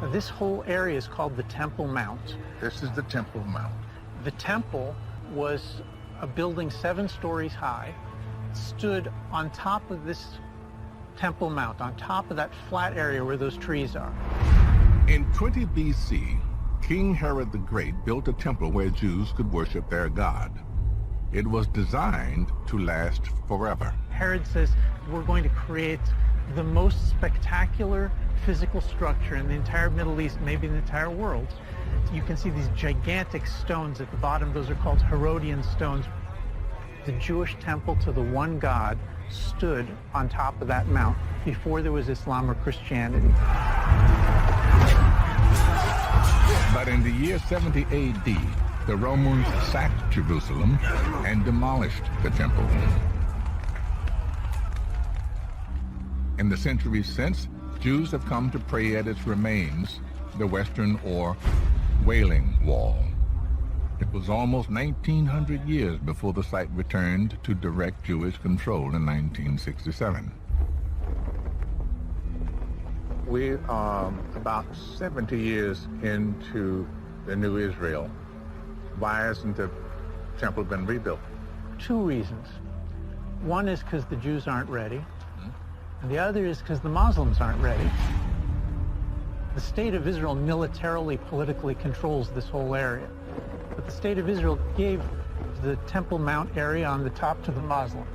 Now, this whole area is called the Temple Mount. This is the Temple Mount. The temple was a building 7 stories high, stood on top of this Temple Mount, on top of that flat area where those trees are. In 20 BC, King Herod the Great built a temple where Jews could worship their God. It was designed to last forever. Herod says, we're going to create the most spectacular physical structure in the entire Middle East, maybe in the entire world. You can see these gigantic stones at the bottom. Those are called Herodian stones. The Jewish temple to the one God stood on top of that mount before there was Islam or Christianity. But in the year 70 AD, the Romans sacked Jerusalem and demolished the temple. In the centuries since, Jews have come to pray at its remains, the Western or Wailing Wall. It was almost 1,900 years before the site returned to direct Jewish control in 1967. We are about 70 years into the new Israel. Why hasn't the temple been rebuilt? 2 reasons. One is because the Jews aren't ready, and the other is because the Muslims aren't ready. The state of Israel militarily, politically controls this whole area. But the state of Israel gave the Temple Mount area on the top to the Muslims.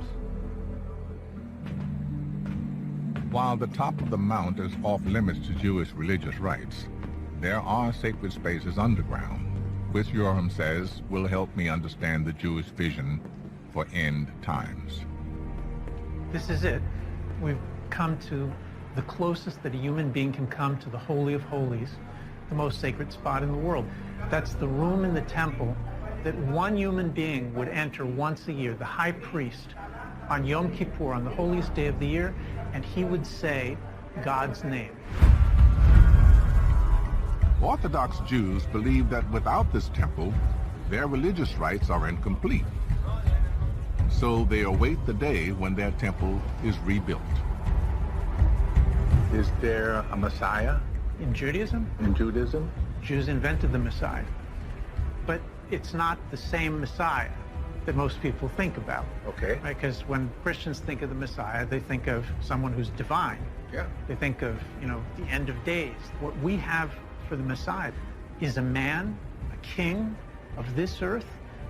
While the top of the mount is off limits to Jewish religious rites, there are sacred spaces underground, which Yoram says will help me understand the Jewish vision for end times. This is it. We've come to the closest that a human being can come to the Holy of Holies, the most sacred spot in the world. That's the room in the temple that one human being would enter once a year, the high priest, on Yom Kippur, on the holiest day of the year, and he would say God's name. Orthodox Jews believe that without this temple, their religious rites are incomplete. So they await the day when their temple is rebuilt. Is there a Messiah? In Judaism? In Judaism? Jews invented the Messiah. But it's not the same Messiah that most people think about. Okay. Because when Christians think of the Messiah, they think of someone who's divine. Yeah. They think of, the end of days. What we have for the Messiah is a man, a king of this earth,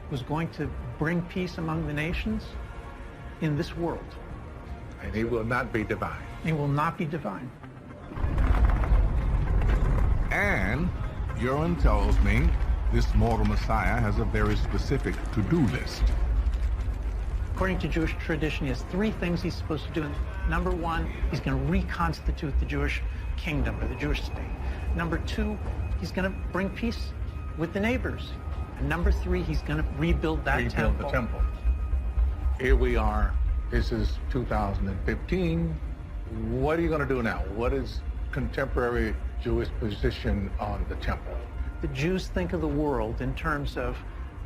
who's going to bring peace among the nations in this world. And he will not be divine. He will not be divine. And Yoram tells me this mortal Messiah has a very specific to-do list. According to Jewish tradition, he has 3 things he's supposed to do. Number 1, he's going to reconstitute the Jewish kingdom or the Jewish state. Number 2, he's going to bring peace with the neighbors. And number 3, he's going to rebuild that temple. Rebuild the temple. Here we are. This is 2015. What are you going to do now? What is contemporary Jewish position on the temple? The Jews think of the world in terms of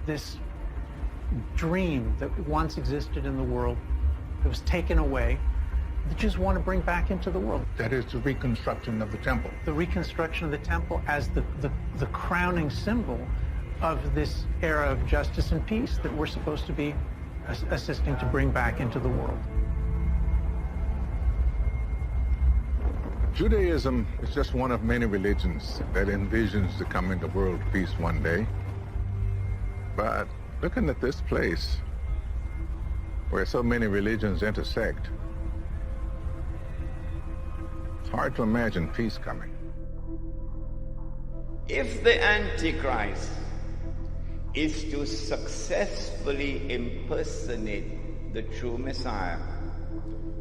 this dream that once existed in the world that was taken away. The Jews want to bring back into the world. That is the reconstruction of the temple. The reconstruction of the temple as the crowning symbol of this era of justice and peace that we're supposed to be assisting to bring back into the world. Judaism is just one of many religions that envisions the coming of world peace one day. But looking at this place, where so many religions intersect, it's hard to imagine peace coming. If the Antichrist is to successfully impersonate the true Messiah,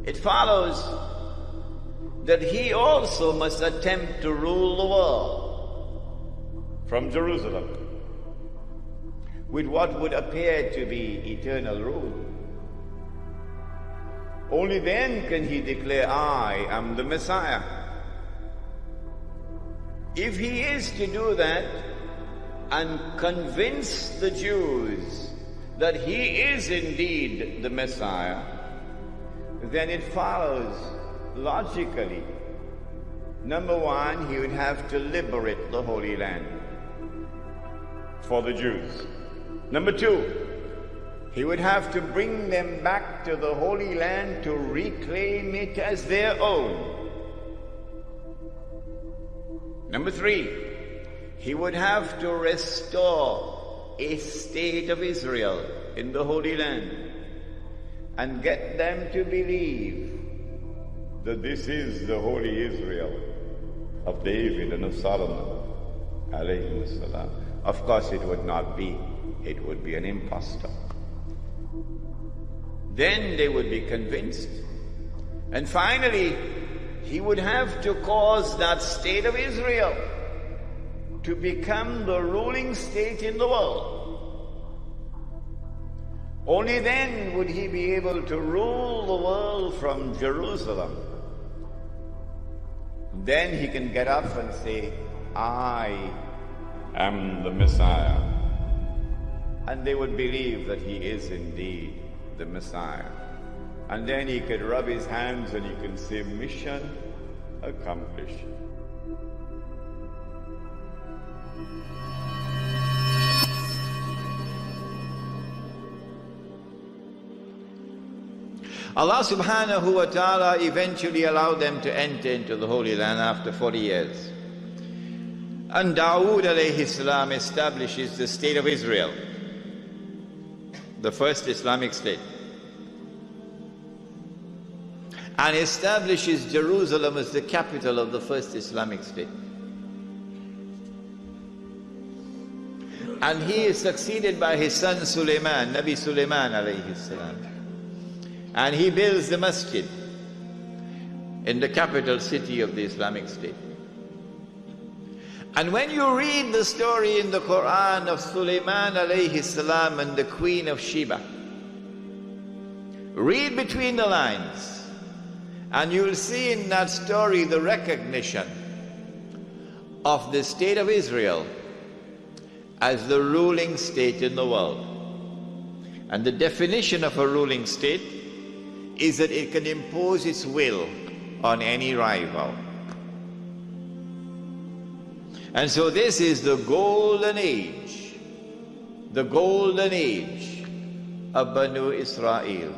it follows that he also must attempt to rule the world from Jerusalem with what would appear to be eternal rule. Only then can he declare, I am the Messiah. If he is to do that and convince the Jews that he is indeed the Messiah, then it follows logically Number one, he would have to liberate the Holy Land for the Jews. Number two, he would have to bring them back to the Holy Land to reclaim it as their own. Number three, he would have to restore a state of Israel in the Holy Land and get them to believe that this is the Holy Israel of David and of Solomon, alayhi salam. Of course it would not be. It would be an impostor. Then they would be convinced. And finally, he would have to cause that state of Israel to become the ruling state in the world. Only then would he be able to rule the world from Jerusalem. Then he can get up and say, I am the Messiah. And they would believe that he is indeed the Messiah. And then he could rub his hands and he can say, mission accomplished. Allah subhanahu wa ta'ala eventually allowed them to enter into the Holy Land after 40 years. And Dawood alayhi salam establishes the state of Israel, the first Islamic state, and establishes Jerusalem as the capital of the first Islamic state. And he is succeeded by his son Sulaiman, Nabi Sulaiman alayhi salam. And he builds the masjid in the capital city of the Islamic State. And when you read the story in the Quran of Sulaiman alayhi salam and the Queen of Sheba, read between the lines and you'll see in that story the recognition of the state of Israel as the ruling state in the world. And the definition of a ruling state is that it can impose its will on any rival. And so this is the golden age of Banu Israel,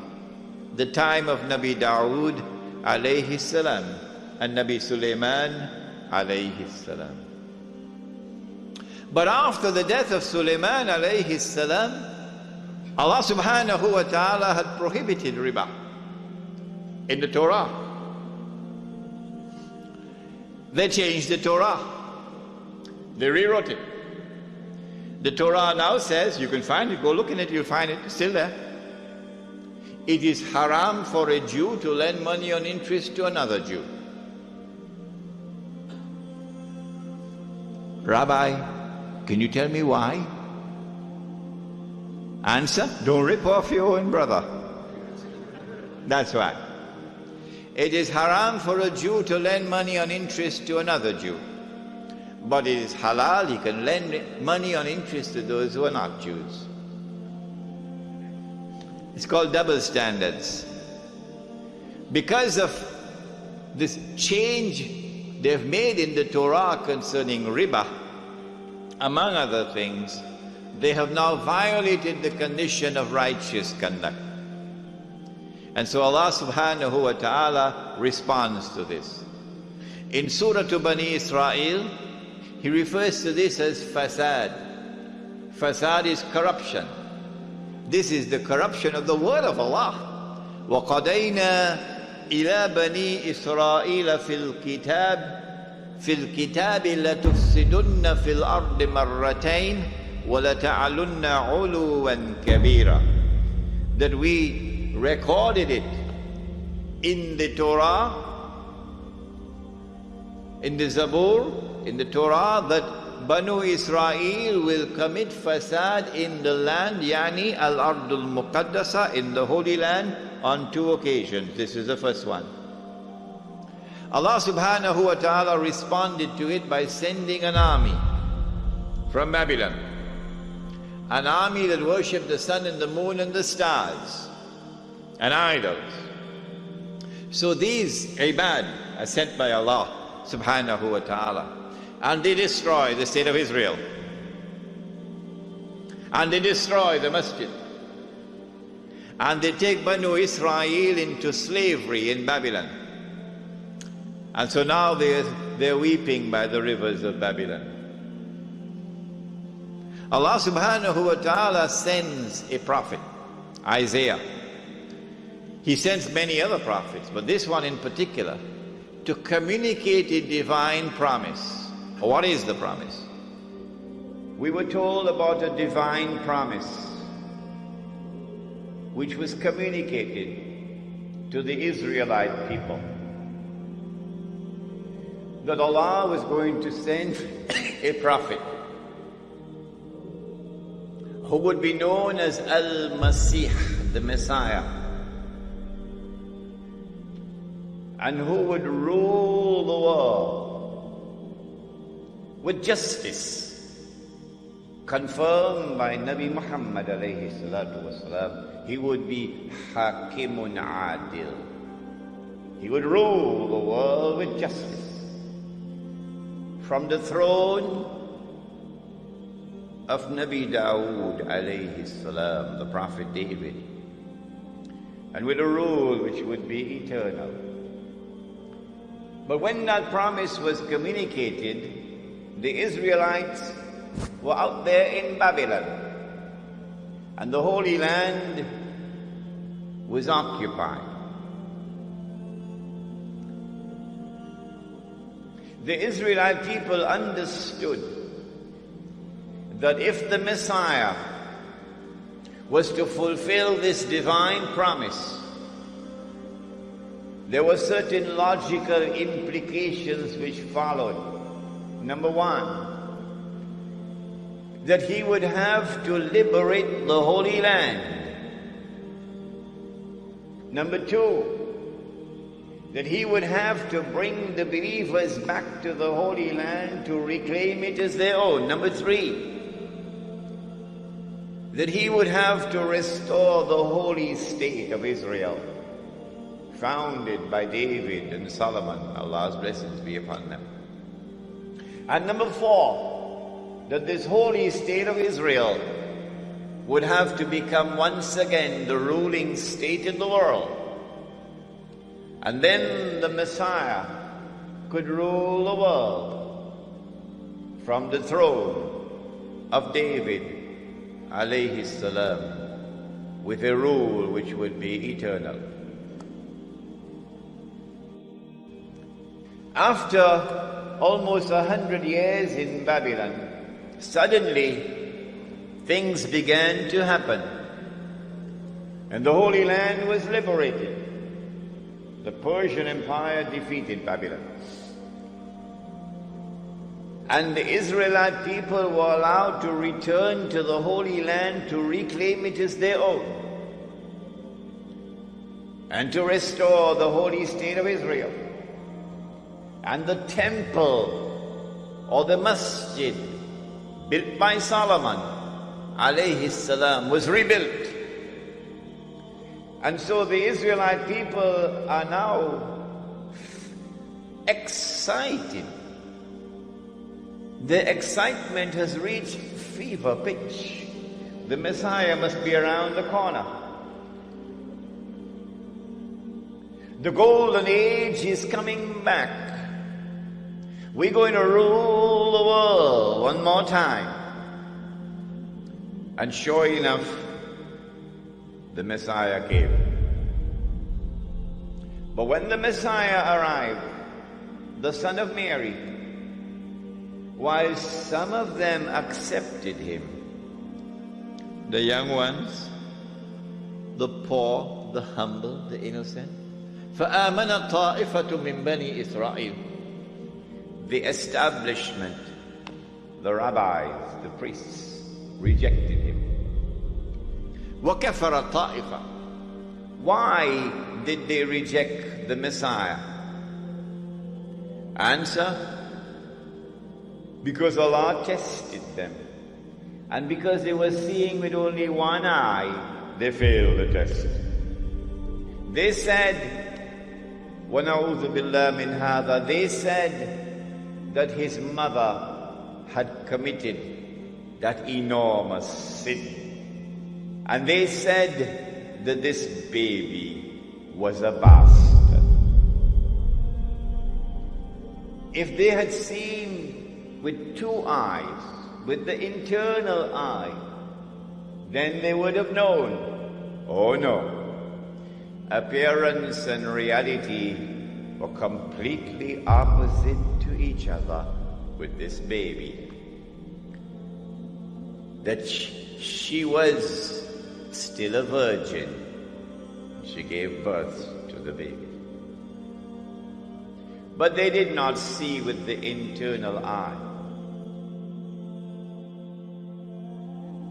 the time of Nabi Dawood alayhi salam and Nabi Sulaiman alayhi salam. But after the death of Sulaiman alayhi salam, Allah subhanahu wa ta'ala had prohibited riba in the Torah. They changed the Torah. They rewrote it. The Torah now says, you can find it, go look in it, you'll find it, it's still there. It is haram for a Jew to lend money on interest to another Jew. Rabbi, can you tell me why? Answer, don't rip off your own brother. That's why. It is haram for a Jew to lend money on interest to another Jew. But it is halal, he can lend money on interest to those who are not Jews. It's called double standards. Because of this change they've made in the Torah concerning riba, among other things, they have now violated the condition of righteous conduct. And so Allah subhanahu wa ta'ala responds to this. In Surah to Bani Israel, He refers to this as fasad. Fasad is corruption. This is the corruption of the word of Allah. وَقَضَيْنَا إِلَى بَنِي إِسْرَائِيلَ فِي الْكِتَابِ لَتُفْسِدُنَّ فِي الْأَرْضِ مَرَّتَيْنِ وَلَتَعْلُنَّ عُلُوًا كَبِيرًا. That we recorded it in the Torah, in the Zabur, in the Torah, that Banu Israel will commit fasad in the land, yani al-Ardul Muqaddasa, in the Holy Land, on 2 occasions. This is the first one. Allah subhanahu wa ta'ala responded to it by sending an army from Babylon. An army that worshipped the sun and the moon and the stars and idols. So these ibad are sent by Allah subhanahu wa ta'ala. And they destroy the state of Israel. And they destroy the masjid. And they take Banu Israel into slavery in Babylon. And so now they're weeping by the rivers of Babylon. Allah subhanahu wa ta'ala sends a prophet, Isaiah. He sends many other prophets, but this one in particular, to communicate a divine promise. What is the promise? We were told about a divine promise which was communicated to the Israelite people, that Allah was going to send a prophet who would be known as Al-Masih, the Messiah, and who would rule the world with justice, confirmed by Nabi Muhammad alayhi salatu wasalam. He would be Hakimun Adil. He would rule the world with justice from the throne of Nabi Dawood alayhi salam, the prophet David, and with a rule which would be eternal. But when that promise was communicated, the Israelites were out there in Babylon, and the Holy Land was occupied. The Israelite people understood that if the Messiah was to fulfill this divine promise, there were certain logical implications which followed. Number one, that he would have to liberate the Holy Land. Number two, that he would have to bring the believers back to the Holy Land to reclaim it as their own. Number three, that he would have to restore the holy state of Israel, founded by David and Solomon, Allah's blessings be upon them. And number four, that this holy state of Israel would have to become once again the ruling state in the world. And then the Messiah could rule the world from the throne of David alayhi salam, with a rule which would be eternal. After almost 100 years in Babylon, suddenly things began to happen, and the Holy Land was liberated. The Persian Empire defeated Babylon, and the Israelite people were allowed to return to the Holy Land to reclaim it as their own and to restore the holy state of Israel. And the temple or the masjid built by Solomon alayhi salam was rebuilt. And so the Israelite people are now excited. The excitement has reached fever pitch. The Messiah must be around the corner. The golden age is coming back. We're going to rule the world one more time. And sure enough, the Messiah came. But when the Messiah arrived, the son of Mary, while some of them accepted him, the young ones, the poor, the humble, the innocent, فَآمَنَ طَائِفَةٌ مِّن بَنِي إِسْرَائِيلَ, the establishment, the rabbis, the priests, rejected him. وَكَفَرَ طَائِفَةٌ, why did they reject the Messiah? Answer: because Allah tested them, and because they were seeing with only one eye, they failed the test. They said, وَنَعُوذُ بِاللَّهِ مِنْ هَذَا. They said that his mother had committed that enormous sin. And they said that this baby was a bastard. If they had seen with two eyes, with the internal eye, then they would have known, oh no, appearance and reality were completely opposite to each other with this baby. That she was still a virgin. She gave birth to the baby. But they did not see with the internal eye.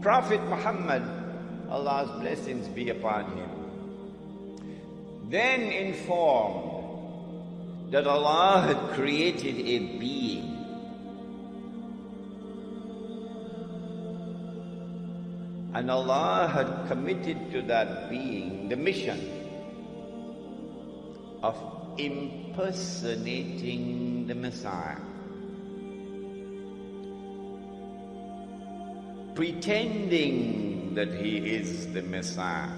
Prophet Muhammad, Allah's blessings be upon him, then informed that Allah had created a being and Allah had committed to that being the mission of impersonating the Messiah, pretending that he is the Messiah.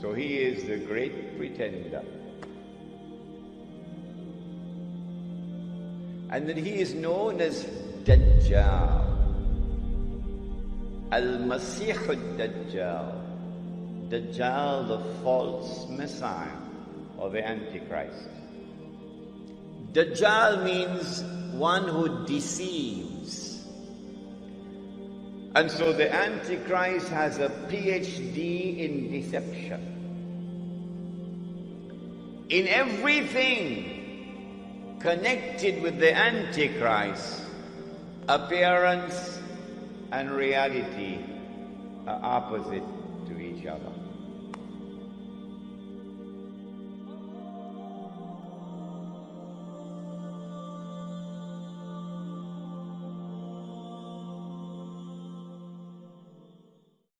So he is the great pretender. And that he is known as Dajjal. Al-Masih al-Dajjal. Dajjal, the false Messiah, or the Antichrist. Dajjal means one who deceives. And so the Antichrist has a PhD in deception. In everything connected with the Antichrist, appearance and reality are opposite to each other.